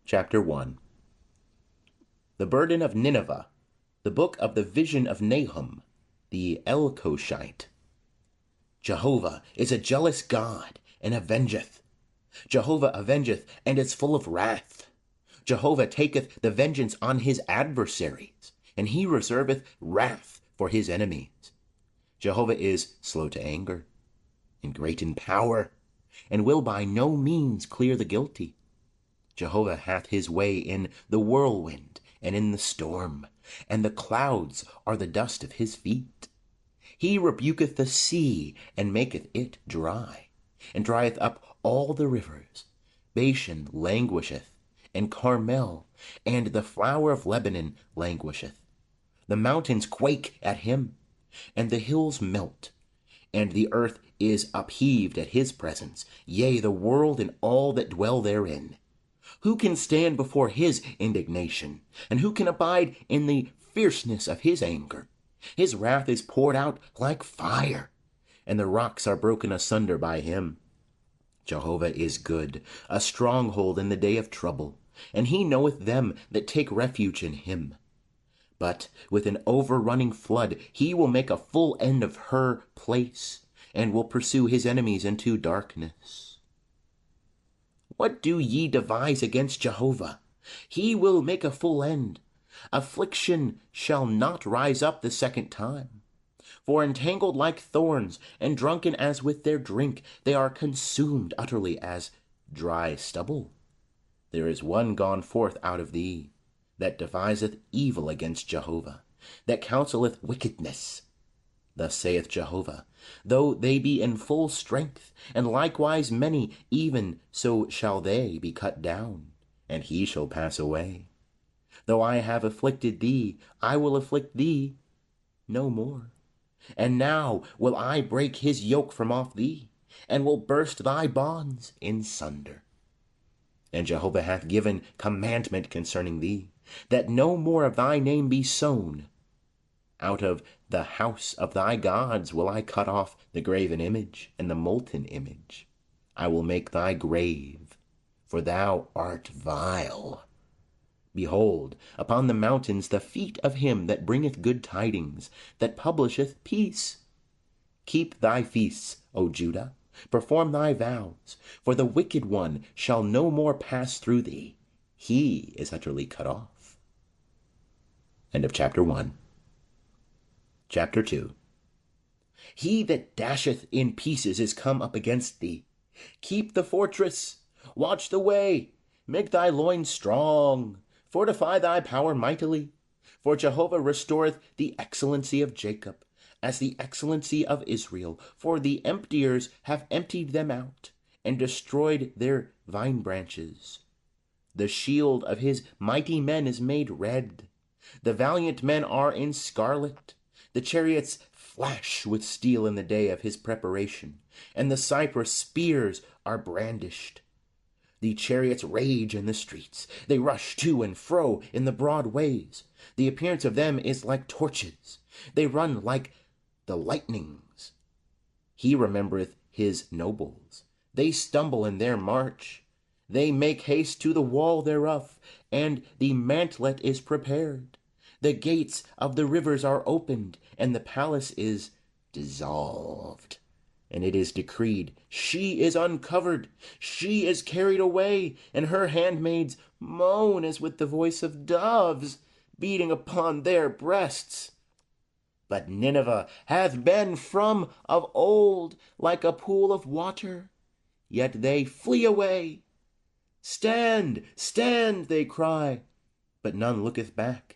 Chapter 1. The burden of Nineveh. The book of the vision of Nahum, the Elkoshite. Jehovah is a jealous God, and avengeth. Jehovah avengeth, and is full of wrath. Jehovah taketh the vengeance on his adversaries, and he reserveth wrath for his enemies. Jehovah is slow to anger, and great in power, and will by no means clear the guilty. Jehovah hath his way in the whirlwind and in the storm, and the clouds are the dust of his feet. He rebuketh the sea, and maketh it dry, and drieth up all the rivers. Bashan languisheth, and Carmel, and the flower of Lebanon languisheth. The mountains quake at him, and the hills melt, and the earth is upheaved at his presence, yea, the world and all that dwell therein. Who can stand before his indignation? And who can abide in the fierceness of his anger? His wrath is poured out like fire, and the rocks are broken asunder by him. Jehovah is good, a stronghold in the day of trouble, and he knoweth them that take refuge in him. But with an overrunning flood he will make a full end of her place, and will pursue his enemies into darkness. What do ye devise against Jehovah? He will make a full end. Affliction shall not rise up the second time. For entangled like thorns, and drunken as with their drink, they are consumed utterly as dry stubble. There is one gone forth out of thee, that deviseth evil against Jehovah, that counselleth wickedness. Thus saith Jehovah, though they be in full strength, and likewise many, even so shall they be cut down, and he shall pass away. Though I have afflicted thee, I will afflict thee no more. And now will I break his yoke from off thee, and will burst thy bonds in sunder. And Jehovah hath given commandment concerning thee, that no more of thy name be sown. Out of the house of thy gods will I cut off the graven image and the molten image. I will make thy grave, for thou art vile. Behold, upon the mountains the feet of him that bringeth good tidings, that publisheth peace. Keep thy feasts, O Judah, perform thy vows, for the wicked one shall no more pass through thee. He is utterly cut off. End of chapter 1. Chapter 2. He that dasheth in pieces is come up against thee. Keep the fortress, watch the way, make thy loins strong, fortify thy power mightily. For Jehovah restoreth the excellency of Jacob, as the excellency of Israel. For the emptiers have emptied them out, and destroyed their vine branches. The shield of his mighty men is made red. The valiant men are in scarlet. The chariots flash with steel in the day of his preparation, and the cypress spears are brandished. The chariots rage in the streets. They rush to and fro in the broad ways. The appearance of them is like torches. They run like the lightnings. He remembereth his nobles. They stumble in their march. They make haste to the wall thereof, and the mantlet is prepared. The gates of the rivers are opened, and the palace is dissolved. And it is decreed, she is uncovered, she is carried away, and her handmaids moan as with the voice of doves, beating upon their breasts. But Nineveh hath been from of old like a pool of water, yet they flee away. Stand, stand, they cry, but none looketh back.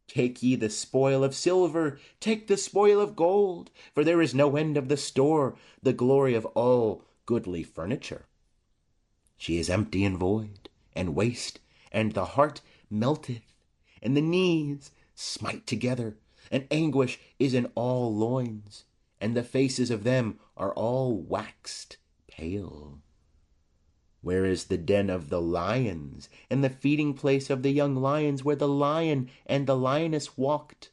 Take ye the spoil of silver, take the spoil of gold, for there is no end of the store, the glory of all goodly furniture. She is empty and void, and waste, and the heart melteth, and the knees smite together, and anguish is in all loins, and the faces of them are all waxed pale. Where is the den of the lions, and the feeding place of the young lions, where the lion and the lioness walked?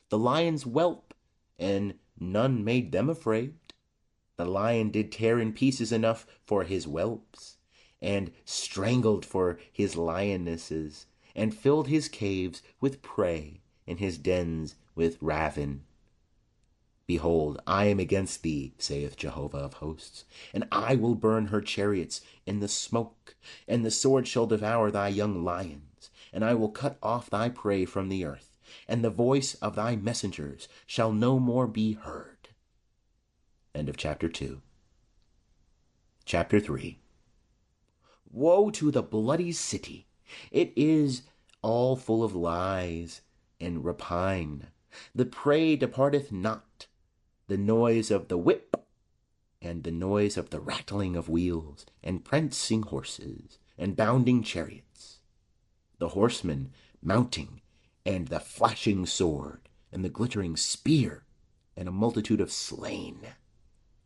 The lions whelp, and none made them afraid. The lion did tear in pieces enough for his whelps, and strangled for his lionesses, and filled his caves with prey, and his dens with ravin. Behold, I am against thee, saith Jehovah of hosts, and I will burn her chariots in the smoke, and the sword shall devour thy young lions, and I will cut off thy prey from the earth, and the voice of thy messengers shall no more be heard. End of chapter 2. Chapter 3. Woe to the bloody city! It is all full of lies and rapine. The prey departeth not. The noise of the whip, and the noise of the rattling of wheels, and prancing horses, and bounding chariots, the horsemen mounting, and the flashing sword, and the glittering spear, and a multitude of slain,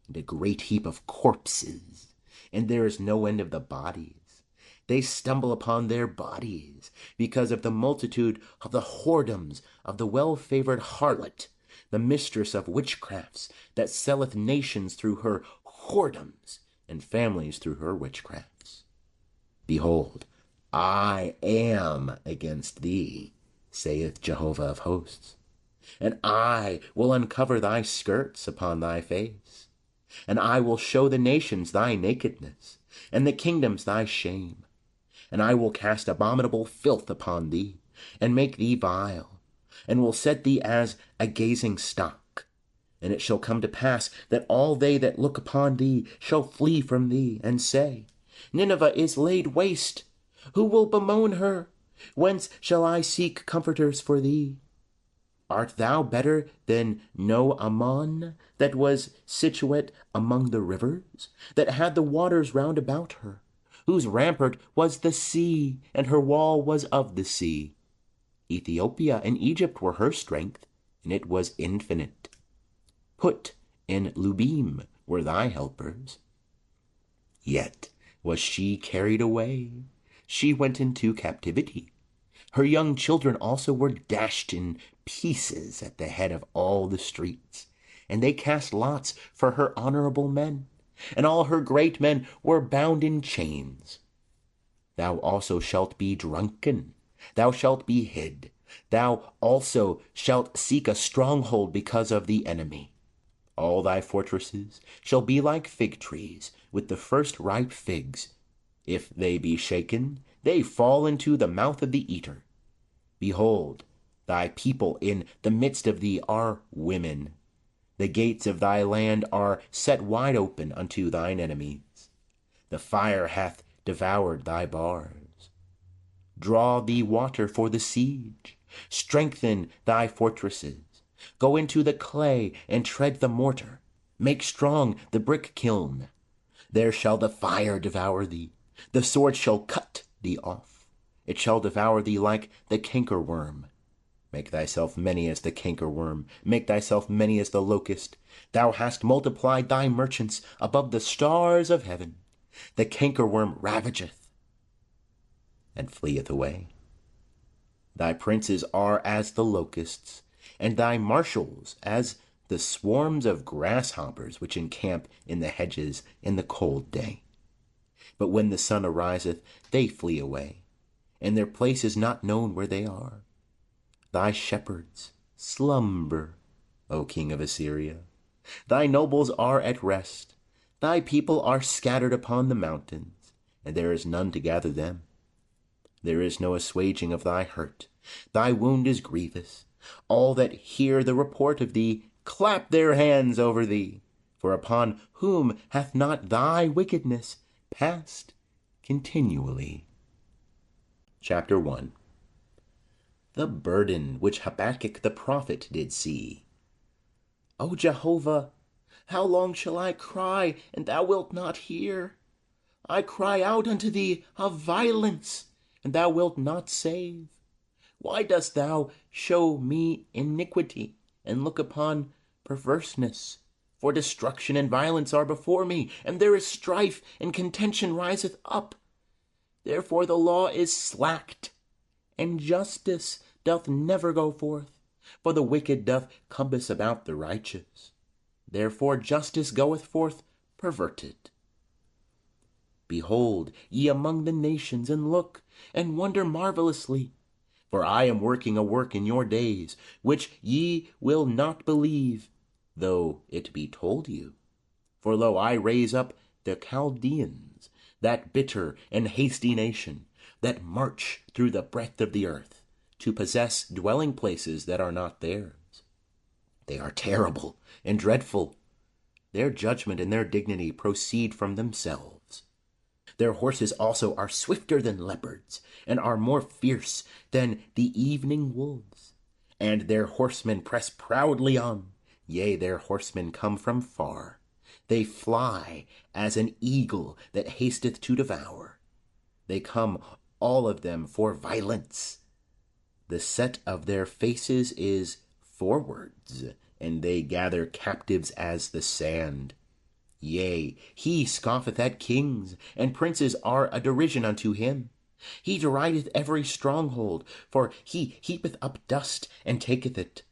and a great heap of corpses, and there is no end of the bodies. They stumble upon their bodies, because of the multitude of the whoredoms of the well-favoured harlot, the mistress of witchcrafts, that selleth nations through her whoredoms, and families through her witchcrafts. Behold, I am against thee, saith Jehovah of hosts, and I will uncover thy skirts upon thy face, and I will show the nations thy nakedness, and the kingdoms thy shame, and I will cast abominable filth upon thee, and make thee vile, and will set thee as a gazing stock. And it shall come to pass that all they that look upon thee shall flee from thee, and say, Nineveh is laid waste. Who will bemoan her? Whence shall I seek comforters for thee? Art thou better than No Ammon, that was situate among the rivers, that had the waters round about her, whose rampart was the sea, and her wall was of the sea? Ethiopia and Egypt were her strength, and it was infinite. Put and Lubim were thy helpers. Yet was she carried away. She went into captivity. Her young children also were dashed in pieces at the head of all the streets, and they cast lots for her honorable men, and all her great men were bound in chains. Thou also shalt be drunken, thou shalt be hid, thou also shalt seek a stronghold because of the enemy. All thy fortresses shall be like fig trees with the first ripe figs. If they be shaken, they fall into the mouth of the eater. Behold, thy people in the midst of thee are women. The gates of thy land are set wide open unto thine enemies. The fire hath devoured thy bars. Draw thee water for the siege. Strengthen thy fortresses. Go into the clay and tread the mortar. Make strong the brick kiln. There shall the fire devour thee. The sword shall cut thee off. It shall devour thee like the cankerworm. Make thyself many as the cankerworm. Make thyself many as the locust. Thou hast multiplied thy merchants above the stars of heaven. The cankerworm ravageth and fleeth away. Thy princes are as the locusts, and thy marshals as the swarms of grasshoppers which encamp in the hedges in the cold day. But when the sun ariseth, they flee away, and their place is not known where they are. Thy shepherds slumber, O king of Assyria. Thy nobles are at rest. Thy people are scattered upon the mountains, and there is none to gather them. There is no assuaging of thy hurt. Thy wound is grievous. All that hear the report of thee clap their hands over thee. For upon whom hath not thy wickedness passed continually? Chapter 1. The burden which Habakkuk the prophet did see. O Jehovah, how long shall I cry, and thou wilt not hear? I cry out unto thee of violence, and thou wilt not save. Why dost thou show me iniquity, and look upon perverseness? For destruction and violence are before me, and there is strife, and contention riseth up. Therefore the law is slacked, and justice doth never go forth. For the wicked doth compass about the righteous. Therefore justice goeth forth perverted. Behold ye among the nations, and look, and wonder marvelously. For I am working a work in your days, which ye will not believe, though it be told you. For lo, I raise up the Chaldeans, that bitter and hasty nation, that march through the breadth of the earth, to possess dwelling places that are not theirs. They are terrible and dreadful. Their judgment and their dignity proceed from themselves. Their horses also are swifter than leopards, and are more fierce than the evening wolves. And their horsemen press proudly on. Yea, their horsemen come from far. They fly as an eagle that hasteth to devour. They come all of them for violence. The set of their faces is forwards, and they gather captives as the sand. Yea, he scoffeth at kings, and princes are a derision unto him. He derideth every stronghold, for he heapeth up dust and taketh it.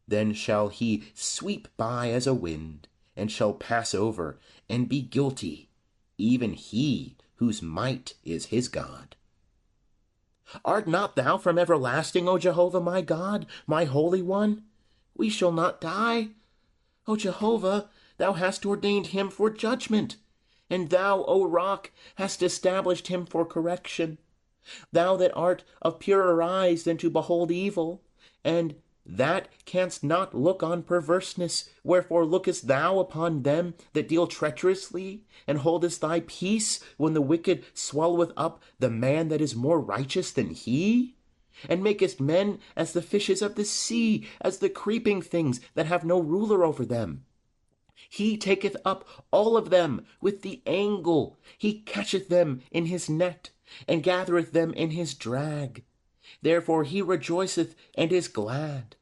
Then shall he sweep by as a wind, and shall pass over, and be guilty, even he whose might is his God. Art not thou from everlasting, O Jehovah, my God, my Holy One? We shall not die. O Jehovah, thou hast ordained him for judgment, and thou, O Rock, hast established him for correction. Thou that art of purer eyes than to behold evil, and that canst not look on perverseness, wherefore lookest thou upon them that deal treacherously, and holdest thy peace when the wicked swalloweth up the man that is more righteous than he? And makest men as the fishes of the sea, as the creeping things that have no ruler over them. He taketh up all of them with the angle. He catcheth them in his net, and gathereth them in his drag. Therefore he rejoiceth and is glad.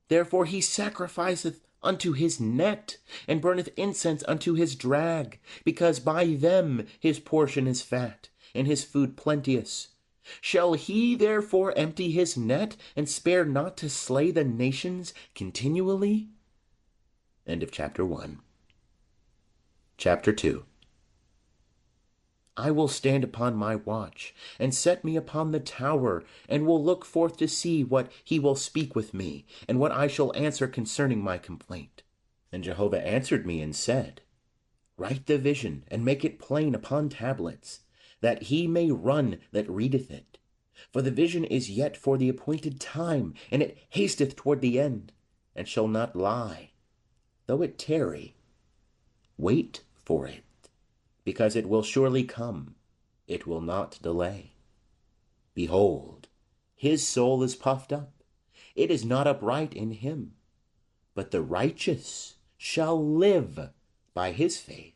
Therefore he sacrificeth unto his net, and burneth incense unto his drag, because by them his portion is fat, and his food plenteous. Shall he therefore empty his net, and spare not to slay the nations continually? End of chapter 1. Chapter 2. I will stand upon my watch, and set me upon the tower, and will look forth to see what he will speak with me, and what I shall answer concerning my complaint. And Jehovah answered me and said, Write the vision, and make it plain upon tablets, that he may run that readeth it. For the vision is yet for the appointed time, and it hasteth toward the end, and shall not lie. Though it tarry, wait for it, because it will surely come, it will not delay. Behold, his soul is puffed up, it is not upright in him, but the righteous shall live by his faith.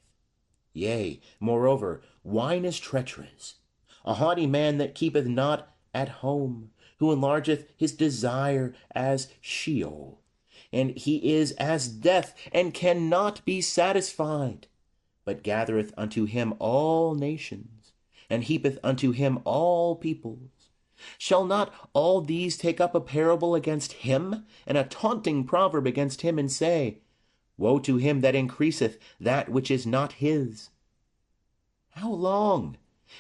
Yea, moreover, wine is treacherous, a haughty man that keepeth not at home, who enlargeth his desire as Sheol. And he is as death, and cannot be satisfied, but gathereth unto him all nations, and heapeth unto him all peoples. Shall not all these take up a parable against him, and a taunting proverb against him, and say, Woe to him that increaseth that which is not his? How long?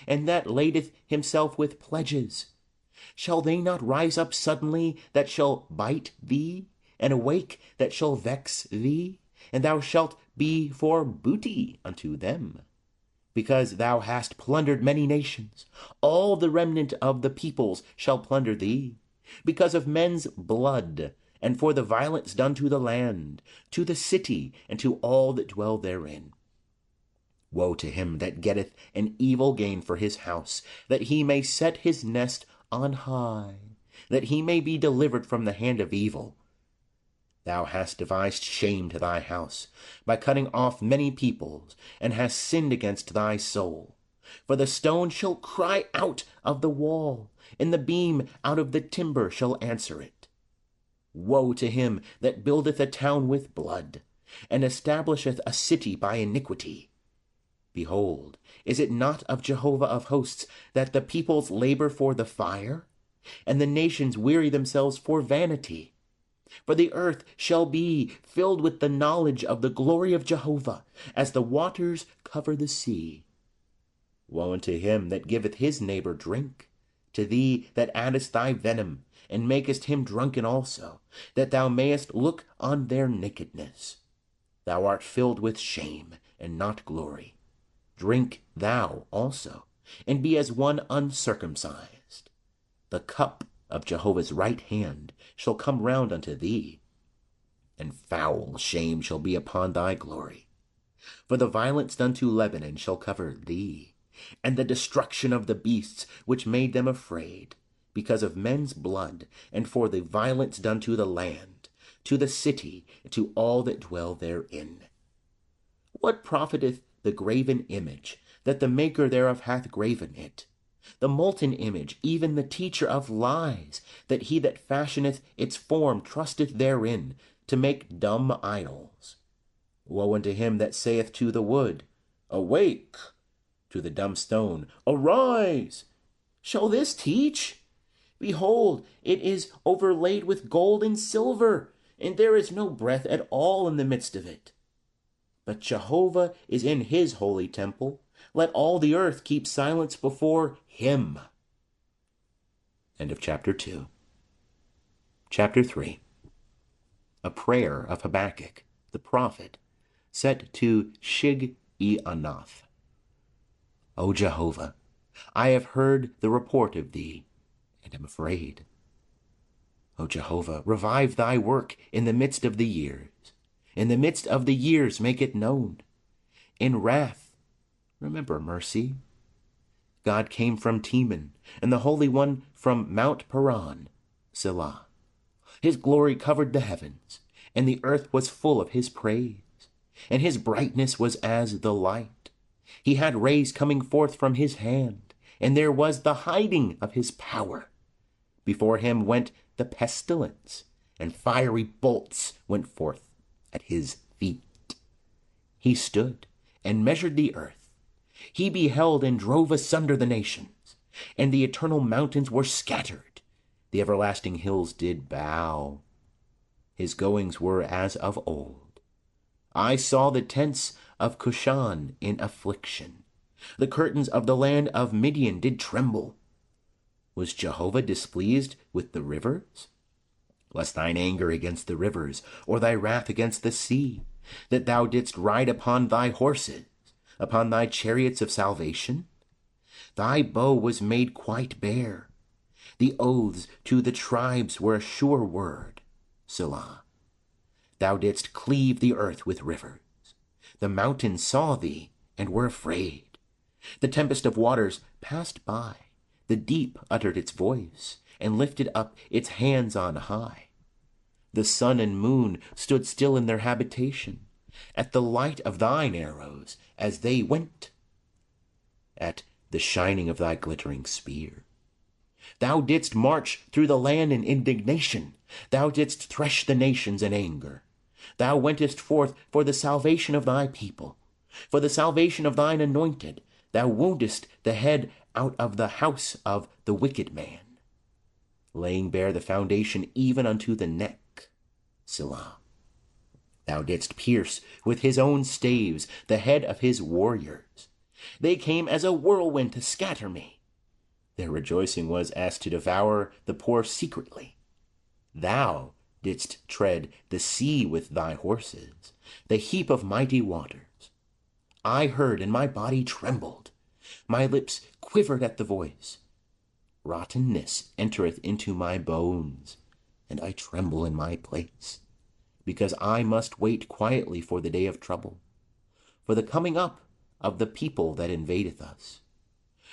And that ladeth himself with pledges. Shall they not rise up suddenly that shall bite thee, and awake that shall vex thee? And thou shalt be for booty unto them, because thou hast plundered many nations. All the remnant of the peoples shall plunder thee, because of men's blood, and for the violence done to the land, to the city, and to all that dwell therein. Woe to him that getteth an evil gain for his house, that he may set his nest on high, that he may be delivered from the hand of evil. Thou hast devised shame to thy house, by cutting off many peoples, and hast sinned against thy soul. For the stone shall cry out of the wall, and the beam out of the timber shall answer it. Woe to him that buildeth a town with blood, and establisheth a city by iniquity. Behold, is it not of Jehovah of hosts that the peoples labor for the fire, and the nations weary themselves for vanity? For the earth shall be filled with the knowledge of the glory of Jehovah, as the waters cover the sea. Woe unto him that giveth his neighbor drink, to thee that addest thy venom, and makest him drunken also, that thou mayest look on their nakedness. Thou art filled with shame, and not glory. Drink thou also, and be as one uncircumcised. The cup of Jehovah's right hand shall come round unto thee, and foul shame shall be upon thy glory. For the violence done to Lebanon shall cover thee, and the destruction of the beasts which made them afraid, because of men's blood, and for the violence done to the land, to the city, and to all that dwell therein. What profiteth the graven image, that the maker thereof hath graven it? The molten image, even the teacher of lies, that he that fashioneth its form trusteth therein, to make dumb idols. Woe unto him that saith to the wood, Awake! To the dumb stone, Arise! Shall this teach? Behold, it is overlaid with gold and silver, and there is no breath at all in the midst of it. But Jehovah is in his holy temple. Let all the earth keep silence before him. End of chapter 2. Chapter 3. A prayer of Habakkuk, the prophet, set to Shig-e-Anoth. O Jehovah, I have heard the report of thee, and am afraid. O Jehovah, revive thy work in the midst of the years. In the midst of the years make it known. In wrath, remember mercy. God came from Teman, and the Holy One from Mount Paran, Selah. His glory covered the heavens, and the earth was full of his praise, and his brightness was as the light. He had rays coming forth from his hand, and there was the hiding of his power. Before him went the pestilence, and fiery bolts went forth at his feet. He stood and measured the earth. He beheld and drove asunder the nations, and the eternal mountains were scattered. The everlasting hills did bow. His goings were as of old. I saw the tents of Cushan in affliction. The curtains of the land of Midian did tremble. Was Jehovah displeased with the rivers? Lest thine anger against the rivers, or thy wrath against the sea, that thou didst ride upon thy horses, upon thy chariots of salvation? Thy bow was made quite bare. The oaths to the tribes were a sure word, Selah. Thou didst cleave the earth with rivers. The mountains saw thee, and were afraid. The tempest of waters passed by. The deep uttered its voice, and lifted up its hands on high. The sun and moon stood still in their habitation, at the light of thine arrows as they went, at the shining of thy glittering spear. Thou didst march through the land in indignation. Thou didst thresh the nations in anger. Thou wentest forth for the salvation of thy people, for the salvation of thine anointed. Thou woundest the head out of the house of the wicked man, laying bare the foundation even unto the neck, Selah. Thou didst pierce with his own staves the head of his warriors. They came as a whirlwind to scatter me. Their rejoicing was as to devour the poor secretly. Thou didst tread the sea with thy horses, the heap of mighty waters. I heard, and my body trembled. My lips quivered at the voice. Rottenness entereth into my bones, and I tremble in my place, because I must wait quietly for the day of trouble, for the coming up of the people that invadeth us.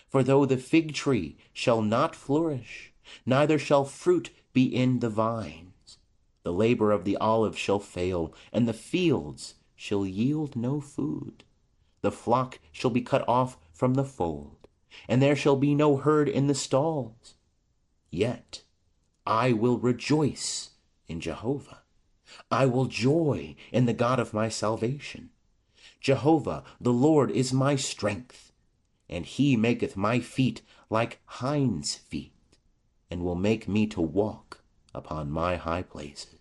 For though the fig tree shall not flourish, neither shall fruit be in the vines, the labor of the olive shall fail, and the fields shall yield no food. The flock shall be cut off from the fold, and there shall be no herd in the stalls. Yet I will rejoice in Jehovah. I will joy in the God of my salvation. Jehovah, the Lord, is my strength, and he maketh my feet like hinds' feet, and will make me to walk upon my high places.